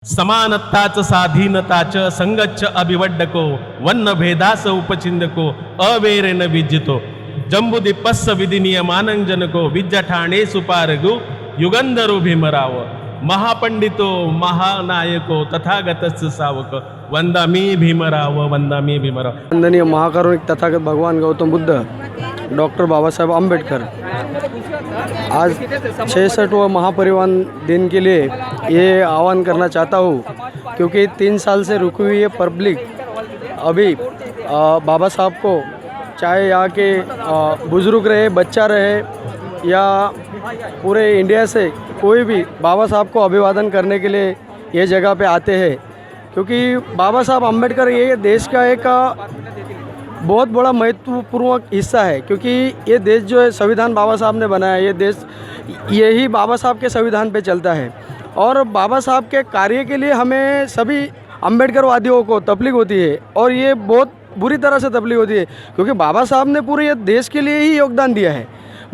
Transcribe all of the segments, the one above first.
समानत्ताच साधीनताच संगच्छ अभिवड्डको वन्न भेदास उपचिंदको अवेरेन विज्जितो जंबुदीपस्स विधी नियमानंजनको विज्जठाणे सुपारगु युगंधरो भीमराव महापंडितो महानायको तथागतस्स सावक वंदामी भीमराव वंदामी भीमराव। वंदनीय महाकारुणिक तथागत भगवान गौतम बुद्ध डॉक्टर बाबासाहेब आम्बेडकर आज 66वां महापरिनिर्वाण दिन के लिए ये आह्वान करना चाहता हूँ, क्योंकि 3 साल से रुकी हुई है पब्लिक अभी बाबा साहब को, चाहे यहाँ के बुज़ुर्ग रहे, बच्चा रहे या पूरे इंडिया से कोई भी बाबा साहब को अभिवादन करने के लिए ये जगह पे आते हैं। क्योंकि बाबा साहब आम्बेडकर ये देश का एक बहुत बड़ा महत्वपूर्ण हिस्सा है, क्योंकि ये देश जो है संविधान बाबा साहब ने बनाया, ये देश यही बाबा साहब के संविधान पे चलता है। और बाबा साहब के कार्य के लिए हमें सभी अम्बेडकरवादियों को तकलीफ होती है, और ये बहुत बुरी तरह से तकलीफ होती है, क्योंकि बाबा साहब ने पूरे ये देश के लिए ही योगदान दिया है।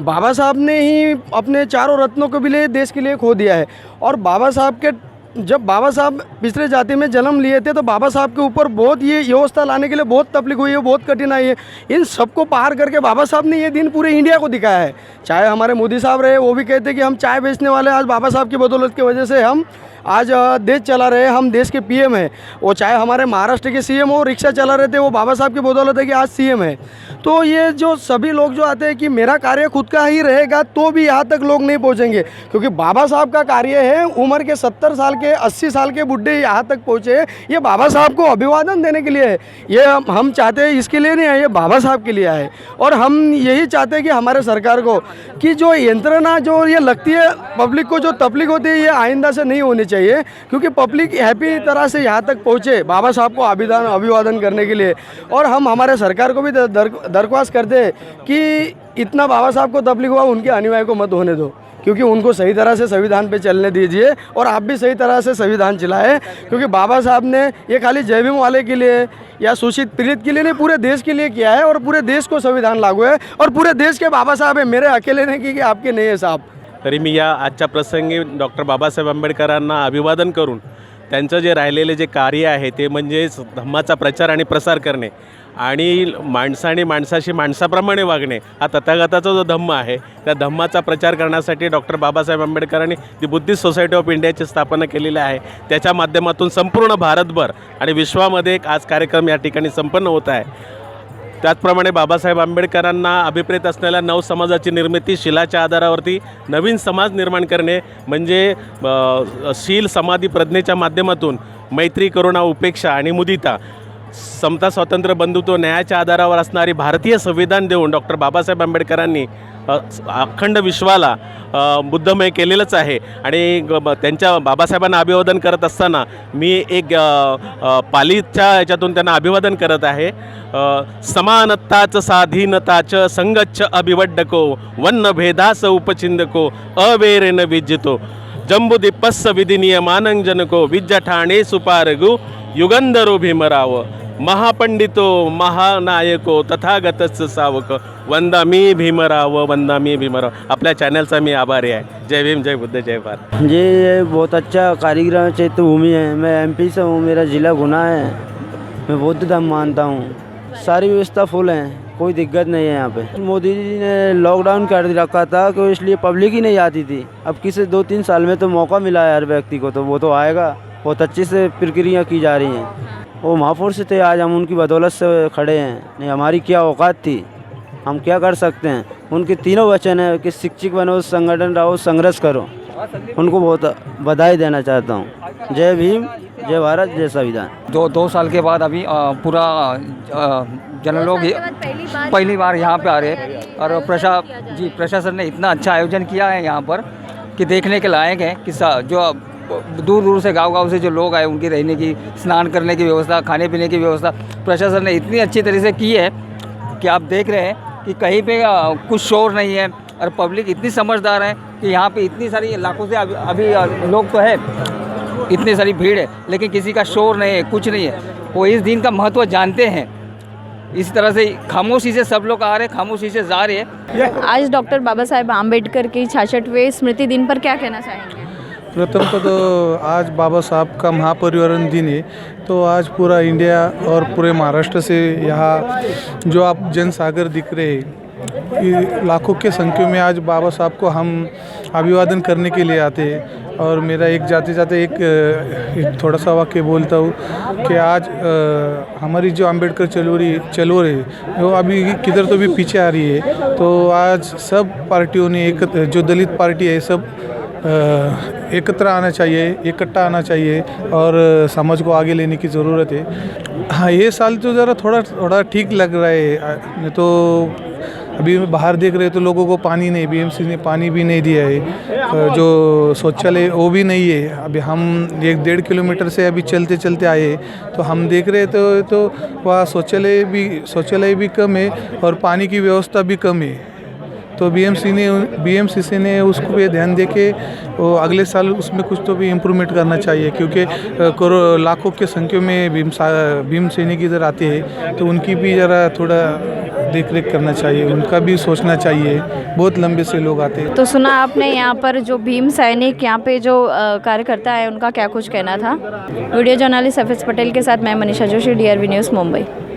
बाबा साहब ने ही अपने चारों रत्नों को भी लिए देश के लिए खो दिया है। और बाबा साहब के जब बाबा साहब पिछले जाति में जन्म लिए थे तो बाबा साहब के ऊपर बहुत ये व्यवस्था लाने के लिए बहुत तकलीफ हुई है, बहुत कठिनाई है। इन सबको पार करके बाबा साहब ने ये दिन पूरे इंडिया को दिखाया है। चाहे हमारे मोदी साहब रहे, वो भी कहते कि हम चाय बेचने वाले, आज बाबा साहब की बदौलत की वजह से हम आज देश चला रहे हैं, हम देश के पीएम हैं। वो चाहे हमारे महाराष्ट्र के सीएम हो, रिक्शा चला रहे थे, वो बाबा साहब की बदौलत है कि आज सीएम है। तो ये जो सभी लोग जो आते हैं कि मेरा कार्य खुद का ही रहेगा तो भी यहाँ तक लोग नहीं पहुँचेंगे, क्योंकि बाबा साहब का कार्य है। उम्र के 70 साल के 80 साल के बुढ़े यहाँ तक पहुँचे, ये बाबा साहब को अभिवादन देने के लिए है। ये हम चाहते हैं, इसके लिए नहीं है, ये बाबा साहब के लिए है। और हम यही चाहते हैं कि हमारे सरकार को कि जो यंत्रणा जो ये लगती है पब्लिक को, जो तकलीफ होती है, ये आइंदा से नहीं होनी चाहिए, क्योंकि पब्लिक हैप्पी तरह से यहाँ तक पहुँचे बाबा साहब को अभिवादन करने के लिए। और हम हमारे सरकार को भी दरख्वास्त करते हैं कि इतना बाबा साहब को तकलीफ हुआ, उनके अनुयायी को मत होने दो, क्योंकि उनको सही तरह से संविधान पे चलने दीजिए। और आप भी सही तरह से संविधान चलाएं, क्योंकि बाबा साहब ने ये खाली जय भीम वाले के लिए या शोषित पीड़ित के लिए नहीं, पूरे देश के लिए किया है। और पूरे देश को संविधान लागू है, और पूरे देश के बाबा साहब है, मेरे अकेले ने की कि आपके नहीं है साहब। तरी मी या आजच्या प्रसंगी डॉक्टर बाबासाहेब आंबेडकरांना अभिवादन करून त्यांचं जे राहिलेले जे कार्य आहे ते म्हणजे धम्माचा प्रचार आणि प्रसार करणे आणि माणसाने माणसाशी माणसाप्रमाणे वागणे, हा तथागताचा जो धम्म आहे त्या धम्माचा प्रचार करण्यासाठी डॉक्टर बाबासाहेब आंबेडकरांनी दी बुद्धिस्ट सोसायटी ऑफ इंडियाची स्थापना केलेली आहे। त्याच्या माध्यमातून संपूर्ण भारतभर आणि विश्वामध्ये एक आज कार्यक्रम या ठिकाणी संपन्न होत आहे। त्याचप्रमाणे बाबासाहेब आंबेडकरांना अभिप्रेत असलेल्या नव समाजाची निर्मिती, शिलाच्या आधारावरती नवीन समाज निर्माण करणे म्हणजे शील समाधी प्रज्ञेच्या माध्यमातून मैत्री, करुणा, उपेक्षा आणि मुदिता, समता, स्वातंत्र्य, बंधुत्व, न्यायाच्या आधारावर असणारी भारतीय संविधान देऊन डॉक्टर बाबासाहेब आंबेडकरांनी अखंड विश्वाला बुद्धमय केलेलंच आहे। आणि त्यांच्या बाबासाहेबांना अभिवादन करत असताना मी एक पालीच्या याच्यातून त्यांना अभिवादन करत आहे। समानत्ताच साधीनताच संगच्छ अभिवड्डको वन्न भेदास उपचिंदको अवेरेन विज्जितो जंबुदीपस्स विधी नियमानंजनको विज्जठाणे सुपारगु युगंधरो भीमराव महापंडितो महानायको तथागतस्स सावक वंदामी भीमराव वंदामी भीमराव। आपल्या चॅनलचा मी आभारी आहे। जय भीम, जय बुद्ध, जय भारत। ये बहुत अच्छा कार्यक्रम चैत्यभूमि है। मैं एमपी से हूँ, मेरा ज़िला गुना है। मैं बौद्ध धर्म मानता हूँ। सारी व्यवस्था फुल है, कोई दिक्कत नहीं है यहाँ पे। मोदी जी ने लॉकडाउन कर रखा था, तो इसलिए पब्लिक ही नहीं आती थी। अब किसी 2-3 साल में तो मौका मिला है हर व्यक्ति को, तो वो तो आएगा। बहुत अच्छे से प्रक्रिया की जा रही हैं। वो महापुरुष थे, आज हम उनकी बदौलत से खड़े हैं। नहीं हमारी क्या औकात थी, हम क्या कर सकते हैं। उनके तीनों वचन है कि शिक्षक बनो, संगठन रहो, संघर्ष करो। उनको बहुत बधाई देना चाहता हूँ। जय भीम, जय भारत, जय संविधान। दो साल के बाद अभी पूरा जन लोग पहली बार यहाँ पे आ रहे हैं। और प्रशासन ने इतना अच्छा आयोजन किया है यहाँ पर कि देखने के लायक है कि जो दूर दूर से गांव से जो लोग आए, उनकी रहने की, स्नान करने की व्यवस्था, खाने पीने की व्यवस्था प्रशासन ने इतनी अच्छी तरह से की है कि आप देख रहे हैं कि कहीं पे कुछ शोर नहीं है। और पब्लिक इतनी समझदार है कि यहाँ पे इतनी सारी लाखों से अभी लोग तो है, इतनी सारी भीड़ है, लेकिन किसी का शोर नहीं है, कुछ नहीं है। वो इस दिन का महत्व जानते हैं। इस तरह से खामोशी से सब लोग आ रहे, खामोशी से जा रहे हैं। आज डॉक्टर बाबा साहेब आम्बेडकर के 66वें स्मृति दिन पर क्या कहना चाहेंगे? प्रथमतः तो आज बाबा साहब का महापरिनिर्वाण दिन है, तो आज पूरा इंडिया और पूरे महाराष्ट्र से यहाँ जो आप जनसागर दिख रहे हैं, ये लाखों के संख्या में आज बाबा साहब को हम अभिवादन करने के लिए आते हैं। और मेरा एक जाते जाते एक थोड़ा सा वाक्य बोलता हूँ कि आज हमारी जो अम्बेडकर चलो रही वो अभी किधर तो भी पीछे आ रही है। तो आज सब पार्टियों ने जो दलित पार्टी है सब एकत्र आना चाहिए, इकट्ठा आना चाहिए और समाज को आगे लेने की ज़रूरत है। हाँ, ये साल तो ज़रा थोड़ा ठीक लग रहा है, नहीं तो अभी बाहर देख रहे तो लोगों को पानी नहीं, बीएमसी ने पानी भी नहीं दिया है, जो शौचालय वो भी नहीं है। अभी हम 1-1.5 किलोमीटर से अभी चलते चलते आए, तो हम देख रहे तो वहाँ शौचालय भी कम है और पानी की व्यवस्था भी कम है। तो बीएमसीसी ने उसको भी ध्यान दे के अगले साल उसमें कुछ तो भी इम्प्रूवमेंट करना चाहिए, क्योंकि लाखों के संख्या में भीम सैनिक इधर आते हैं, तो उनकी भी ज़रा थोड़ा देख रेख करना चाहिए, उनका भी सोचना चाहिए। बहुत लंबे से लोग आते हैं। तो सुना आपने यहाँ पर जो भीम सैनिक यहाँ पे जो कार्यकर्ता है उनका क्या कुछ कहना था। वीडियो जर्नलिस्ट हफीज़ पटेल के साथ मैं मनीषा जोशी, DRV न्यूज़, मुंबई।